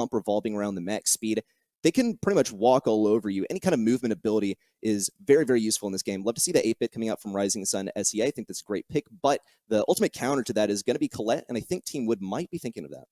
comp revolving around the max speed, they can pretty much walk all over you. Any kind of movement ability is very, very useful in this game. Love to see the 8-bit coming out from Rising Sun SEA. I think that's a great pick, but the ultimate counter to that is going to be Colette, and I think Team Wood might be thinking of that.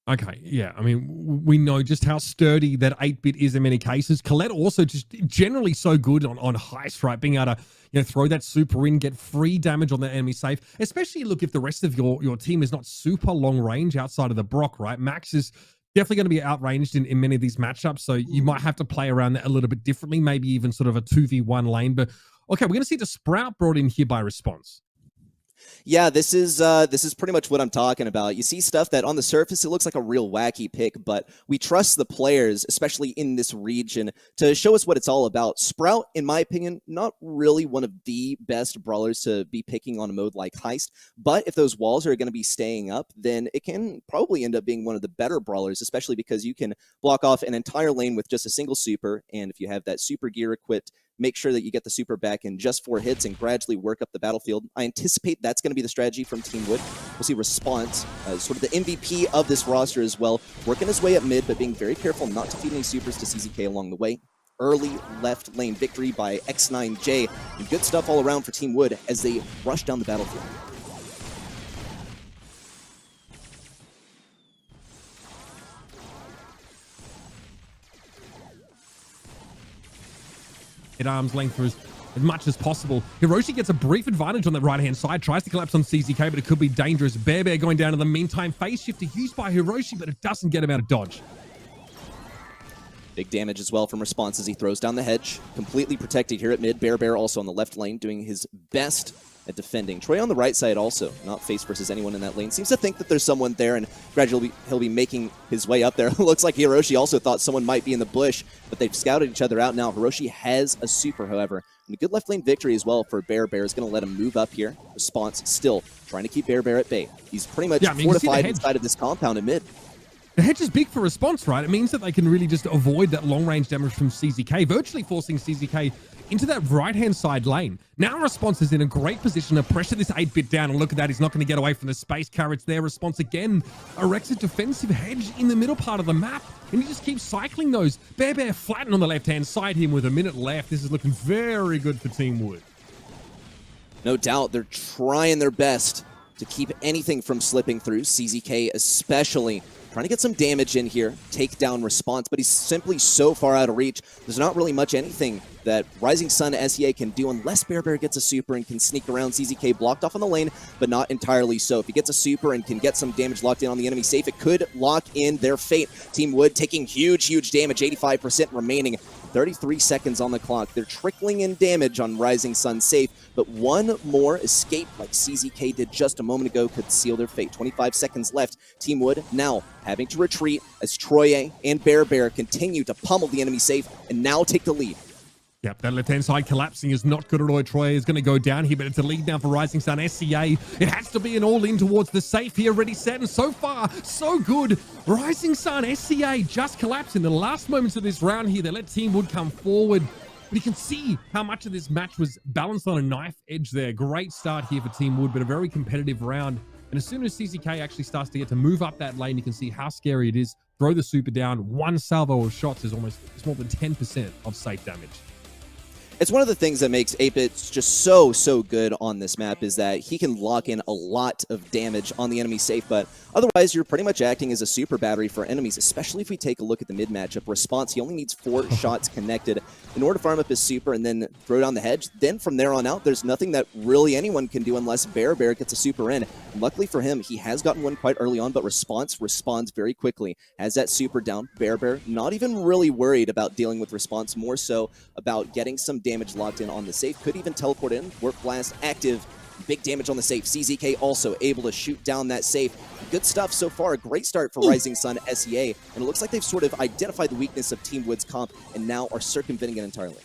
Okay, yeah. I mean, we know just how sturdy that 8-bit is in many cases. Colette also just generally so good on heist, right? Being able to, throw that super in, get free damage on the enemy safe. Especially, look, if the rest of your team is not super long range outside of the Brock, right? Max is definitely going to be outranged in many of these matchups, so you might have to play around that a little bit differently, maybe even sort of a 2v1 lane. But, okay, we're going to see the Sprout brought in here by Response. Yeah, this is pretty much what I'm talking about. You see stuff that on the surface, it looks like a real wacky pick, but we trust the players, especially in this region, to show us what it's all about. Sprout, in my opinion, not really one of the best brawlers to be picking on a mode like Heist, but if those walls are going to be staying up, then it can probably end up being one of the better brawlers, especially because you can block off an entire lane with just a single super, and if you have that super gear equipped, make sure that you get the super back in just 4 hits and gradually work up the battlefield. I anticipate that's going to be the strategy from Team Wood. We'll see Response, sort of the MVP of this roster as well, working his way up mid, but being very careful not to feed any supers to CZK along the way. Early left lane victory by X9J, and good stuff all around for Team Wood as they rush down the battlefield. At arm's length for as much as possible. Hiroshi gets a brief advantage on that right-hand side, tries to collapse on CZK, but it could be dangerous. Bear going down in the meantime. Phase shift used by Hiroshi, but it doesn't get him out of dodge. Big damage as well from Response as he throws down the hedge. Completely protected here at mid. Bear also on the left lane, doing his best at defending. Troy on the right side also, not face versus anyone in that lane. Seems to think that there's someone there, and gradually he'll be making his way up there. Looks like Hiroshi also thought someone might be in the bush, but they've scouted each other out now. Hiroshi has a super, however, and a good left lane victory as well for Bear is going to let him move up here. Response still trying to keep Bear at bay. He's pretty much fortified inside of this compound in mid. The hedge is big for Response, right? It means that they can really just avoid that long-range damage from CZK, virtually forcing CZK into that right-hand side lane. Now Response is in a great position to pressure this 8-bit down, and look at that, he's not going to get away from the space carrots there. Response again erects a defensive hedge in the middle part of the map, and he just keeps cycling those. Bear flattened on the left-hand side here with a minute left. This is looking very good for Team Wood. No doubt, they're trying their best to keep anything from slipping through. CZK especially trying to get some damage in here, take down Response, but he's simply so far out of reach. There's not really much anything that Rising Sun SEA can do unless Bear gets a super and can sneak around. CZK blocked off on the lane, but not entirely so. If he gets a super and can get some damage locked in on the enemy safe, it could lock in their fate. Team Wood taking huge damage, 85% remaining. 33 seconds on the clock. They're trickling in damage on Rising Sun safe, but one more escape like CZK did just a moment ago could seal their fate. 25 seconds left. Team Wood now having to retreat as Troye and Bear continue to pummel the enemy safe and now take the lead. Yep, that left-hand side collapsing is not good at all. Troy is going to go down here, but it's a lead now for Rising Sun SEA. It has to be an all-in towards the safe here, ready, set, and so far, so good. Rising Sun SEA just collapsed in the last moments of this round here. They let Team Wood come forward, but you can see how much of this match was balanced on a knife edge there. Great start here for Team Wood, but a very competitive round. And as soon as CZK actually starts to get to move up that lane, you can see how scary it is. Throw the super down. One salvo of shots is it's more than 10% of safe damage. It's one of the things that makes 8-bit just so good on this map is that he can lock in a lot of damage on the enemy safe, but otherwise you're pretty much acting as a super battery for enemies, especially if we take a look at the mid matchup. Response, he only needs 4 shots connected in order to farm up his super and then throw down the hedge. Then from there on out, there's nothing that really anyone can do unless Bear gets a super in. And luckily for him, he has gotten one quite early on, but Response responds very quickly. Has that super down. Bear not even really worried about dealing with Response, more so about getting some damage locked in on the safe. Could even teleport in. Warp Blast active. Big damage on the safe. CZK also able to shoot down that safe. Good stuff so far. A great start for Rising Sun SEA. And it looks like they've sort of identified the weakness of Team Wood's comp and now are circumventing it entirely.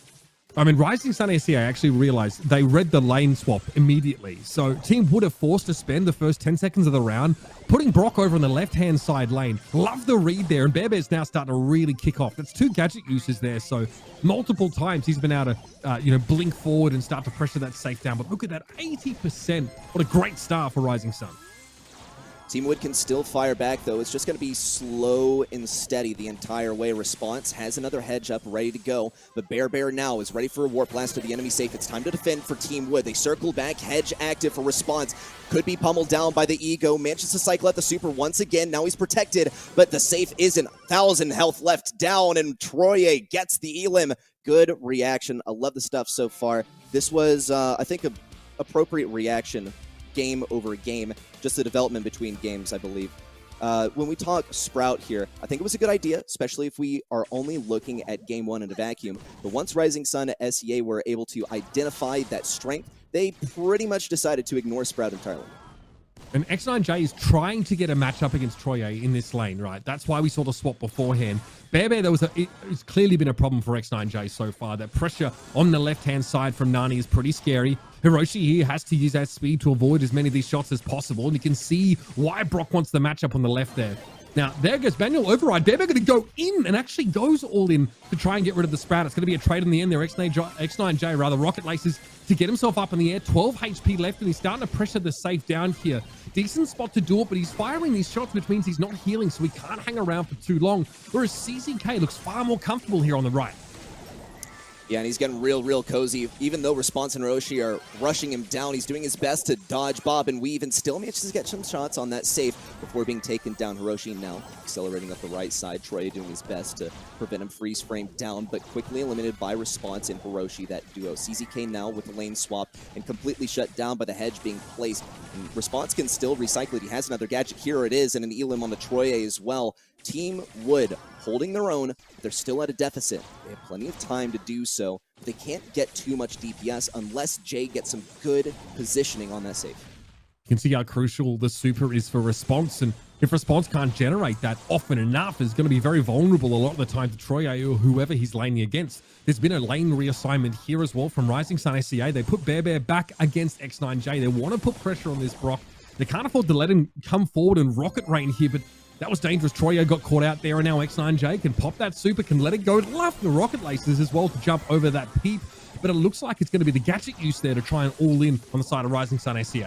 I mean, Rising Sun SEA actually realized they read the lane swap immediately. So Team Wood are forced to spend the first 10 seconds of the round putting Brock over on the left-hand side lane. Love the read there, and Bear's now starting to really kick off. That's 2 gadget uses there, so multiple times he's been able to, blink forward and start to pressure that safe down. But look at that, 80%. What a great start for Rising Sun. Team Wood can still fire back, though. It's just going to be slow and steady the entire way. Response has another hedge up, ready to go. But Bear now is ready for a Warp Blast to the enemy safe. It's time to defend for Team Wood. They circle back, hedge active for Response. Could be pummeled down by the Ego. Manages to cycle out the Super once again. Now he's protected, but the safe isn't. 1,000 health left down, and Troye gets the Elim. Good reaction. I love the stuff so far. This was, I think, an appropriate reaction game over game, just the development between games, I believe. When we talk Sprout here, I think it was a good idea, especially if we are only looking at game one in a vacuum. But once Rising Sun and SEA were able to identify that strength, they pretty much decided to ignore Sprout entirely. And X9J is trying to get a matchup against Troye in this lane, right? That's why we saw the swap beforehand. Bear, it's clearly been a problem for X9J so far. That pressure on the left-hand side from Nani is pretty scary. Hiroshi here has to use that speed to avoid as many of these shots as possible. And you can see why Brock wants the matchup on the left there. Now, there goes manual override. Bear going to go in and actually goes all in to try and get rid of the Sprout. It's going to be a trade in the end there. X9J, rather, Rocket Laces to get himself up in the air. 12 HP left, and he's starting to pressure the safe down here. Decent spot to do it, but he's firing these shots, which means he's not healing, so he can't hang around for too long. Whereas CZK looks far more comfortable here on the right. Yeah, and he's getting real cozy. Even though Response and Roshi are rushing him down, he's doing his best to dodge, bob, and weave, and still manages to get some shots on that safe before being taken down. Hiroshi now accelerating up the right side. Troy doing his best to prevent him freeze frame down, but quickly eliminated by Response and Hiroshi, that duo. CZK now with the lane swap and completely shut down by the hedge being placed. And Response can still recycle it. He has another gadget. Here it is, and an Elim on the Troy as well. Team Wood holding their own, but they're still at a deficit. They have plenty of time to do so, but they can't get too much DPS unless Jay gets some good positioning on that safe. You can see how crucial the super is for Response, and if Response can't generate that often enough, is going to be very vulnerable a lot of the time to Troye or whoever he's laning against. There's been a lane reassignment here as well from Rising Sun SEA. They put Bear back against X9J. They want to put pressure on this Brock. They can't afford to let him come forward and rocket rain here, but that was dangerous. Troye got caught out there, and now X9J can pop that super, can let it go. Love the Rocket Laces as well to jump over that peep, but it looks like it's going to be the gadget use there to try and all in on the side of Rising Sun SEA.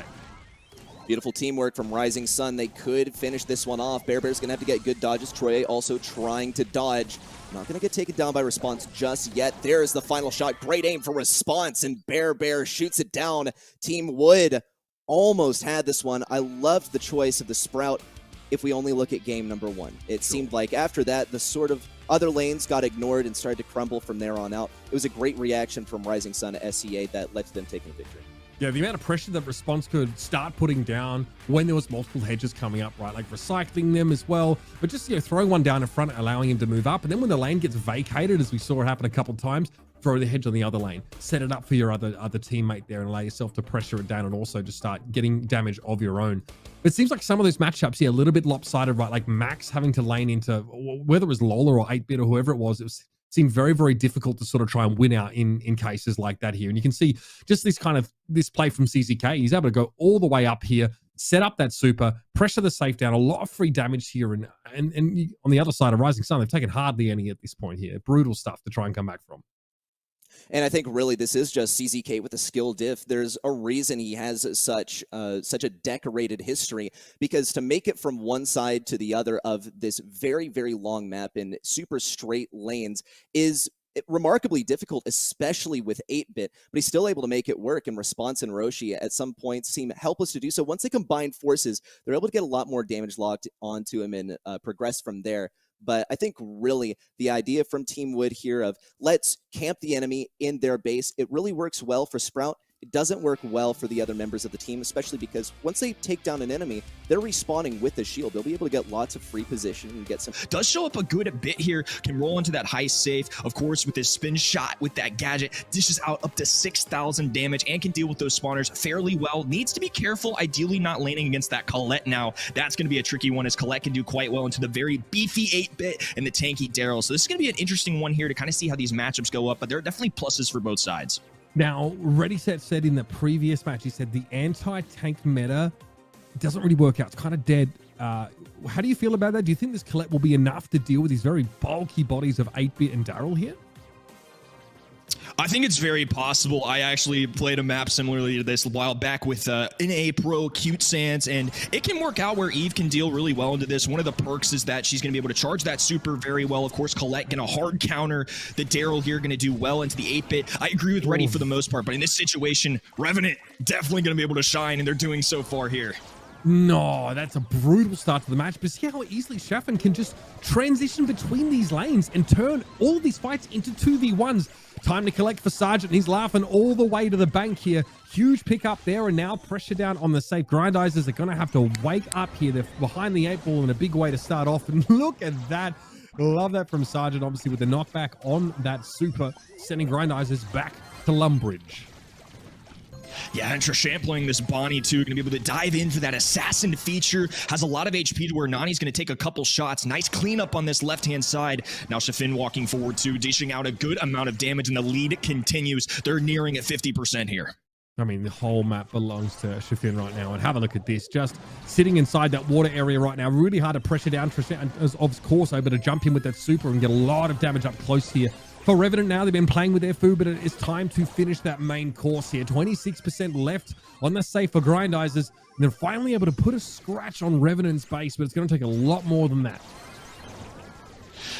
Beautiful teamwork from Rising Sun. They could finish this one off. Bear's going to have to get good dodges. Troye also trying to dodge. Not going to get taken down by Response just yet. There's the final shot. Great aim for Response, and Bear shoots it down. Team Wood almost had this one. I loved the choice of the Sprout. If we only look at game number one, it seemed like after that, the sort of other lanes got ignored and started to crumble from there on out. It was a great reaction from Rising Sun SEA that led to them taking victory. Yeah, the amount of pressure that Response could start putting down when there was multiple hedges coming up, right? Like recycling them as well, but just, throwing one down in front, allowing him to move up. And then when the lane gets vacated, as we saw it happen a couple of times, throw the hedge on the other lane, set it up for your other teammate there and allow yourself to pressure it down and also just start getting damage of your own. It seems like some of those matchups, a little bit lopsided, right? Like Max having to lane into, whether it was Lola or 8-bit or whoever it seemed very, very difficult to sort of try and win out in cases like that here. And you can see just this play from CZK. He's able to go all the way up here, set up that super, pressure the safe down, a lot of free damage here. And on the other side of Rising Sun, they've taken hardly any at this point here. Brutal stuff to try and come back from. And I think really this is just CZK with a skill diff. There's a reason he has such a decorated history, because to make it from one side to the other of this very, very long map in super straight lanes is remarkably difficult, especially with 8-bit, but he's still able to make it work. And Response and Roshi at some points seem helpless to do so. Once they combine forces, they're able to get a lot more damage locked onto him and progress from there. But I think really the idea from Team Wood here of let's camp the enemy in their base, it really works well for Sprout. It doesn't work well for the other members of the team, especially because once they take down an enemy, they're respawning with the shield. They'll be able to get lots of free position and get some... Does show up a good bit here, can roll into that high safe. Of course, with his spin shot, with that gadget, dishes out up to 6,000 damage and can deal with those spawners fairly well. Needs to be careful, ideally not laning against that Colette now. That's going to be a tricky one, as Colette can do quite well into the very beefy 8-bit and the tanky Daryl. So this is going to be an interesting one here to kind of see how these matchups go up, but there are definitely pluses for both sides. Now, Ready Set said in the previous match, he said the anti-tank meta doesn't really work out. It's kind of dead. How do you feel about that? Do you think this Colette will be enough to deal with these very bulky bodies of 8-bit and Daryl here? I think it's very possible. I actually played a map similarly to this a while back with NA Pro Cute Sands, and it can work out where Eve can deal really well into this. One of the perks is that she's going to be able to charge that super very well. Of course, Colette going to hard counter the Daryl here, going to do well into the 8-bit. I agree with Reddy for the most part, but in this situation, Revenant definitely going to be able to shine, and they're doing so far here. No, that's a brutal start to the match, but see how easily Chaffin can just transition between these lanes and turn all these fights into 2v1s. Time to collect for Sergeant. He's laughing all the way to the bank here. Huge pick up there, and now pressure down on the safe. Grindizers are going to have to wake up here. They're behind the 8-ball in a big way to start off, and look at that. Love that from Sergeant, obviously, with the knockback on that super, sending Grindizers back to Lumbridge. Yeah, and Trishant playing this Bonnie too, going to be able to dive in for that assassin feature. Has a lot of HP to where Nani's going to take a couple shots. Nice cleanup on this left-hand side. Now Shafin walking forward too, dishing out a good amount of damage, and the lead continues. They're nearing at 50% here. I mean, the whole map belongs to Shafin right now. And have a look at this. Just sitting inside that water area right now. Really hard to pressure down. Trishant is, of course, able to jump in with that super and get a lot of damage up close here. For Revenant now, they've been playing with their food, but it is time to finish that main course here. 26% left on the safe for Grindizers. And they're finally able to put a scratch on Revenant's base, but it's going to take a lot more than that.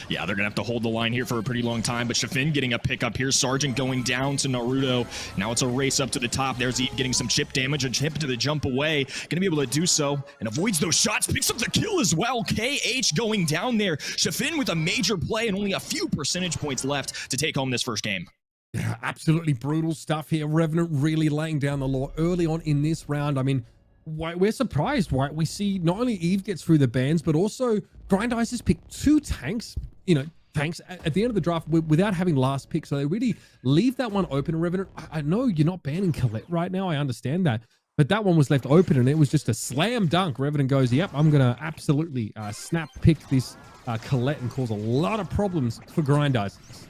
Yeah, they're going to have to hold the line here for a pretty long time, but Shafin getting a pick up here. Sergeant going down to Naruto. Now it's a race up to the top. There's Eve getting some chip damage, a chip to the jump away. Going to be able to do so and avoids those shots. Picks up the kill as well. KH going down there. Shafin with a major play and only a few percentage points left to take home this first game. Yeah, absolutely brutal stuff here. Revenant really laying down the law early on in this round. I mean, we're surprised, right? We see not only Eve gets through the bans, but also Grindizers pick 2 tanks, tanks at the end of the draft without having last pick. So they really leave that one open. Revenant, I know you're not banning Colette right now. I understand that. But that one was left open, and it was just a slam dunk. Revenant goes, yep, I'm going to absolutely snap pick this Colette and cause a lot of problems for Grindizers.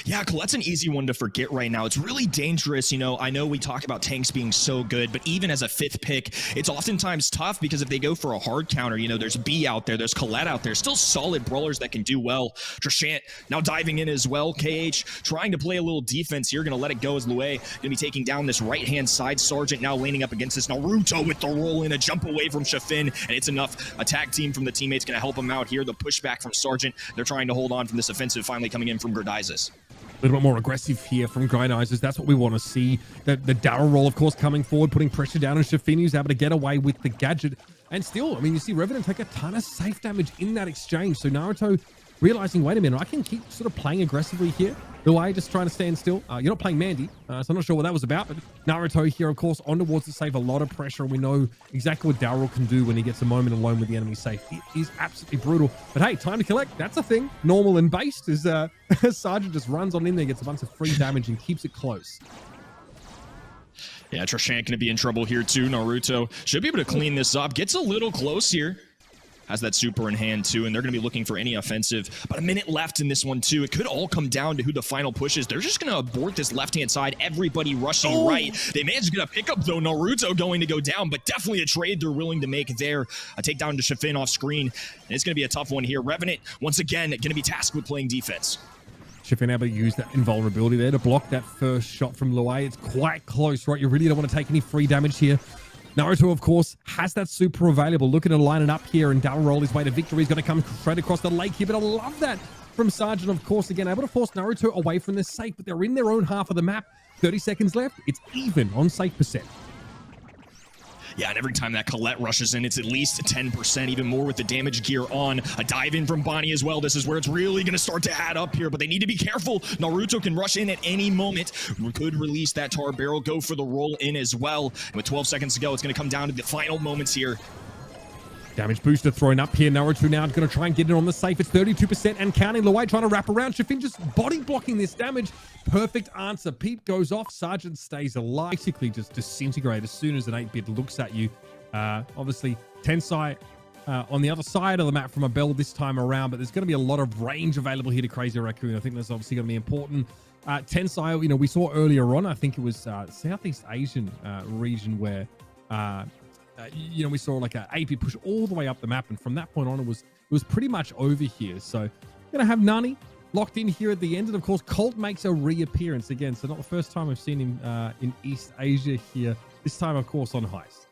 Yeah, Colette's an easy one to forget right now. It's really dangerous. I know we talk about tanks being so good, but even as a 5th pick, it's oftentimes tough because if they go for a hard counter, there's B out there, there's Colette out there, still solid brawlers that can do well. Trishant now diving in as well. KH trying to play a little defense here, going to let it go as Lue going to be taking down this right-hand side. Sergeant now laning up against this Naruto with the roll in, a jump away from Shafin, and it's enough. A tag team from the teammates going to help him out here. The pushback from Sergeant. They're trying to hold on from this offensive finally coming in from Grindizers. A little bit more aggressive here from Grindizers. That's what we want to see. The Daryl roll, of course, coming forward, putting pressure down on Shafin, who's able to get away with the gadget. And still, I mean, you see Revenant take a ton of safe damage in that exchange. So Naruto realizing, wait a minute, I can keep sort of playing aggressively here. Lue just trying to stand still. You're not playing Mandy, so I'm not sure what that was about. But Naruto here, of course, on towards to save a lot of pressure. And we know exactly what Daryl can do when he gets a moment alone with the enemy safe. It is absolutely brutal. But hey, time to collect. That's a thing. Normal and based is Sergeant just runs on in there, gets a bunch of free damage and keeps it close. Yeah, Trishant going to be in trouble here too. Naruto should be able to clean this up. Gets a little close here. Has that super in hand too, and they're going to be looking for any offensive. But a minute left in this one too. It could all come down to who the final push is. They're just going to abort this left-hand side. Everybody rushing right. They managed to get a pickup though. Naruto going to go down, but definitely a trade they're willing to make there. A takedown to Shafin off screen, and it's going to be a tough one here. Revenant, once again, going to be tasked with playing defense. Shafin able to use that invulnerability there to block that first shot from Lue. It's quite close, right? You really don't want to take any free damage here. Naruto, of course, has that super available. Looking to line it up here, and Daryl roll his way to victory. He's going to come straight across the lake here, but I love that from Sergeant, of course, again, able to force Naruto away from the safe, but they're in their own half of the map. 30 seconds left. It's even on safe percent. Yeah, and every time that Colette rushes in, it's at least 10%, even more with the damage gear on. A dive in from Bonnie as well. This is where it's really going to start to add up here, but they need to be careful. Naruto can rush in at any moment. We could release that tar barrel, go for the roll in as well. And with 12 seconds to go, it's going to come down to the final moments here. Damage booster thrown up here. Naruto now going to try and get it on the safe. It's 32% and counting. Lue trying to wrap around. Shafin just body blocking this damage. Perfect answer. Pete goes off. Sergeant stays alive. Basically just disintegrate as soon as an 8-bit looks at you. Obviously, Tensai on the other side of the map from a bell this time around, but there's going to be a lot of range available here to Crazy Raccoon. I think that's obviously going to be important. Tensai, we saw earlier on, I think it was Southeast Asian region where we saw like an 8-bit push all the way up the map, and from that point on, it was pretty much over here. So, gonna have Nani locked in here at the end. And of course, Colt makes a reappearance again. So not the first time we've seen him in East Asia here. This time, of course, on Heist.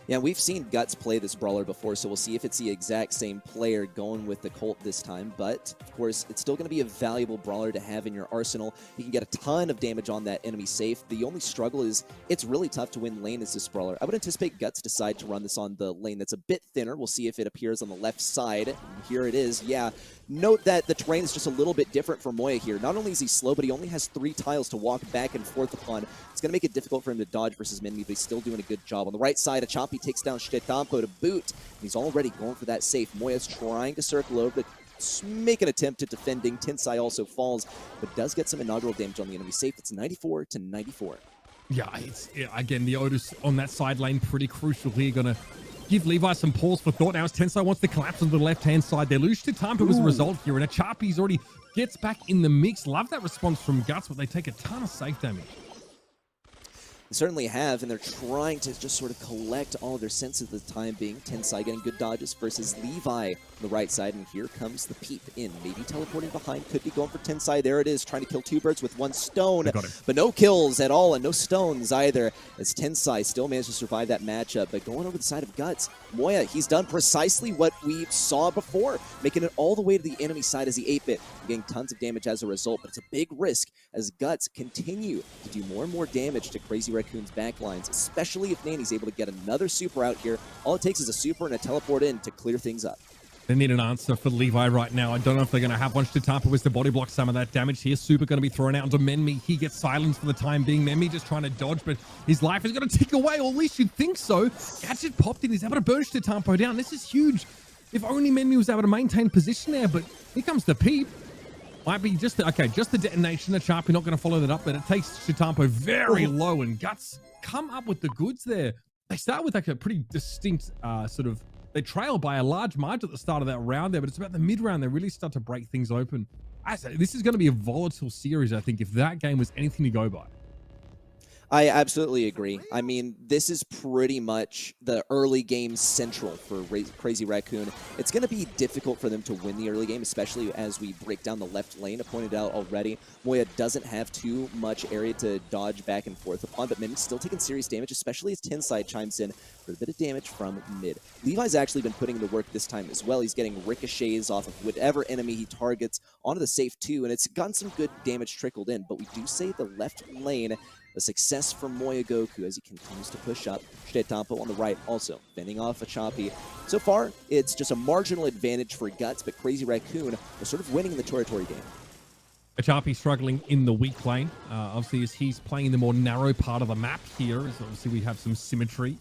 Yeah, we've seen Guts play this brawler before, so we'll see if it's the exact same player going with the Colt this time. But, of course, it's still going to be a valuable brawler to have in your arsenal. You can get a ton of damage on that enemy safe. The only struggle is it's really tough to win lane as this brawler. I would anticipate Guts decide to run this on the lane that's a bit thinner. We'll see if it appears on the left side. And here it is. Yeah, note that the terrain is just a little bit different for Moya here. Not only is he slow, but he only has 3 tiles to walk back and forth upon. It's going to make it difficult for him to dodge versus Minmi, but he's still doing a good job. On the right side, Achapi takes down Shtetampo to boot. He's already going for that safe. Moya's trying to circle over to make an attempt at defending. Tensai also falls, but does get some inaugural damage on the enemy safe. It's 94 to 94. Yeah, again, the Otis on that side lane, pretty crucial here. Going to give Levi some pause for thought. Now as Tensai wants to collapse on the left-hand side, they lose Shtetampo as a result here, and Achapi's already gets back in the mix. Love that response from Guts, but they take a ton of safe damage. They certainly have, and they're trying to just sort of collect all of their senses at the time being. Tensai getting good dodges versus Levi on the right side, and here comes the peep in. Maybe teleporting behind, could be going for Tensai. There it is, trying to kill 2 birds with 1 stone, but no kills at all, and no stones either, as Tensai still managed to survive that matchup. But going over the side of Guts, Moya, he's done precisely what we saw before, making it all the way to the enemy side as he 8-bit, getting tons of damage as a result, but it's a big risk as Guts continue to do more and more damage to Crazy Raccoon's backlines, especially if Nanny's able to get another super out here. All it takes is a super and a teleport in to clear things up. They need an answer for Levi right now. I don't know if they're going to have one. Shtetampo is to body block some of that damage here. Super going to be thrown out onto Menmi. He gets silenced for the time being. Menmi just trying to dodge, but his life is going to tick away, or at least you'd think so. Gadget popped in. He's able to burn Shtetampo down. This is huge. If only Menmi was able to maintain position there, but here comes the peep. Might be just the detonation. The Achapi not going to follow that up, but it takes Shtetampo very low, and Guts come up with the goods there. They start with like a pretty distinct they trail by a large margin at the start of that round there, but it's about the mid-round they really start to break things open. This is going to be a volatile series, I think, if that game was anything to go by. I absolutely agree. I mean, this is pretty much the early game central for Crazy Raccoon. It's going to be difficult for them to win the early game, especially as we break down the left lane. I pointed out already, Moya doesn't have too much area to dodge back and forth upon, but Min's still taking serious damage, especially as Tensai chimes in for a bit of damage from mid. Levi's actually been putting in the work this time as well. He's getting ricochets off of whatever enemy he targets onto the safe too, and it's gotten some good damage trickled in, but we do say the left lane, a success for Moya Goku as he continues to push up. Shtetampo on the right also fending off Achapi. So far, it's just a marginal advantage for Guts, but Crazy Raccoon are sort of winning in the territory game. Achapi struggling in the weak lane. Obviously, as he's playing the more narrow part of the map here, as obviously we have some symmetry.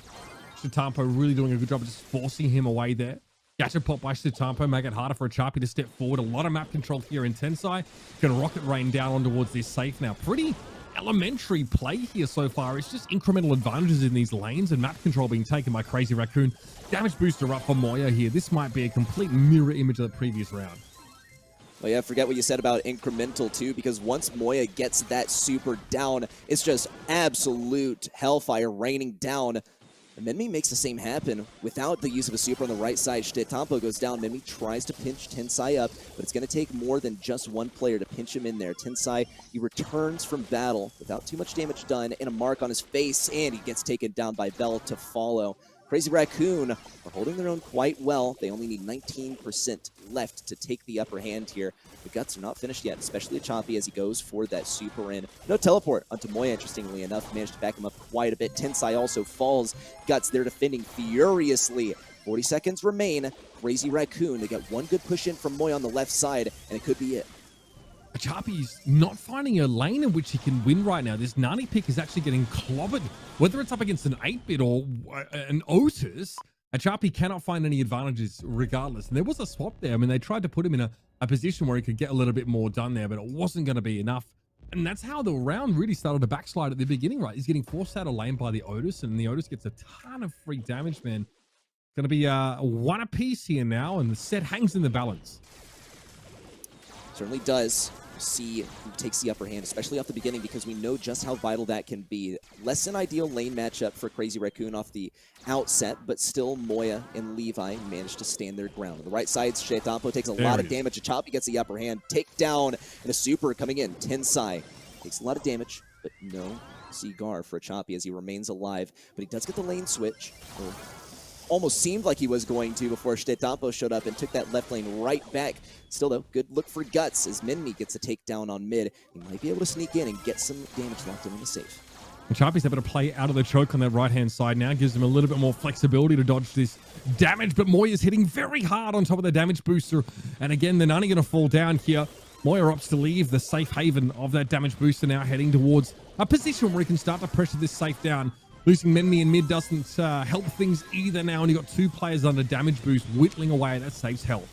Shtetampo really doing a good job of just forcing him away there. Gadget pop by Shtetampo make it harder for Achapi to step forward. A lot of map control here in Tensai. Can rocket rain down on towards this safe now. Pretty elementary play here so far. It's just incremental advantages in these lanes and map control being taken by Crazy Raccoon. Damage booster up for Moya here. This might be a complete mirror image of the previous round. Well, yeah, forget what you said about incremental too, because once Moya gets that super down, it's just absolute hellfire raining down. And Minmi makes the same happen without the use of a super on the right side. Shtetampo goes down. Minmi tries to pinch Tensai up, but it's going to take more than just one player to pinch him in there. Tensai, he returns from battle without too much damage done and a mark on his face, and he gets taken down by Bell to follow. Crazy Raccoon are holding their own quite well. They only need 19% left to take the upper hand here. The Guts are not finished yet, especially Achapi as he goes for that super in. No teleport onto Moya, interestingly enough. Managed to back him up quite a bit. Tensai also falls. Guts, they're defending furiously. 40 seconds remain. Crazy Raccoon, they get one good push in from Moya on the left side, and it could be it. Achapi's not finding a lane in which he can win right now. This Nani pick is actually getting clobbered. Whether it's up against an 8-bit or an Otis, Achapi cannot find any advantages regardless. And there was a swap there. I mean, they tried to put him in a position where he could get a little bit more done there, but it wasn't going to be enough. And that's how the round really started to backslide at the beginning, right? He's getting forced out of lane by the Otis, and the Otis gets a ton of free damage, man. Going to be one apiece here now, and the set hangs in the balance. Certainly does. see who takes the upper hand, especially off the beginning, because we know just how vital that can be. Less than ideal lane matchup for Crazy Raccoon off the outset, but still Moya and Levi managed to stand their ground. On the right side, Shetampo takes a lot of damage. Choppy gets the upper hand, takedown, and a super coming in. Tensai takes a lot of damage, but no Cigar for Choppy as he remains alive. But he does get the lane switch. Almost seemed like he was going to before Shetampo showed up and took that left lane right back. Still, though, good look for Guts as Minmi gets a takedown on mid. He might be able to sneak in and get some damage locked in the safe. And Choppy's able to play out of the choke on that right-hand side now. Gives him a little bit more flexibility to dodge this damage. But Moya's hitting very hard on top of the damage booster. And again, the Nani going to fall down here. Moya opts to leave the safe haven of that damage booster now, heading towards a position where he can start to pressure this safe down. Losing Minmi in mid doesn't help things either now, and you got 2 players under damage boost, whittling away at that safe's health.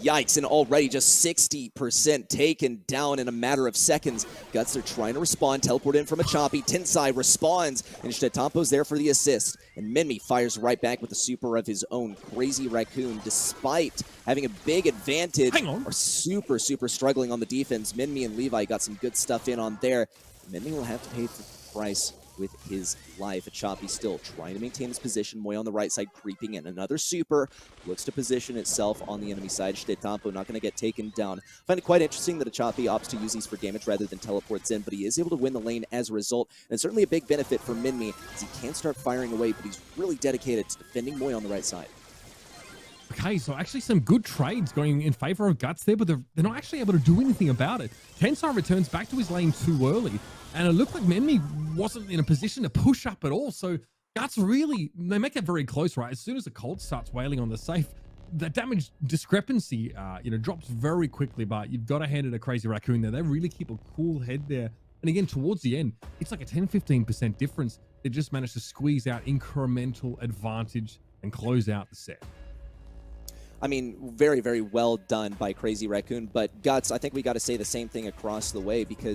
Yikes, and already just 60% taken down in a matter of seconds. Guts are trying to respond, teleport in from a Choppy. Tensai responds, and Shetampo's there for the assist. And Minmi fires right back with a super of his own. Crazy Raccoon, despite having a big advantage, are super struggling on the defense. Minmi and Levi got some good stuff in on there. Minmi will have to pay the price with his life. A Choppy still trying to maintain his position. Moya on the right side creeping in. Another super looks to position itself on the enemy side. Shetampo not going to get taken down. I find it quite interesting that a Choppy opts to use these for damage rather than teleports in, but he is able to win the lane as a result. And it's certainly a big benefit for Minmi as he can start firing away, but he's really dedicated to defending Moya on the right side. Okay, so actually some good trades going in favor of Guts there, but they're not actually able to do anything about it. Tensai returns back to his lane too early, and it looked like Minmi wasn't in a position to push up at all, so Guts really, they make that very close, right? As soon as the Colt starts wailing on the safe, the damage discrepancy, drops very quickly, but you've got to hand it a Crazy Raccoon there. They really keep a cool head there. And again, towards the end, it's like a 10-15% difference. They just managed to squeeze out incremental advantage and close out the set. I mean, very well done by Crazy Raccoon, but Guts, I think we got to say the same thing across the way, because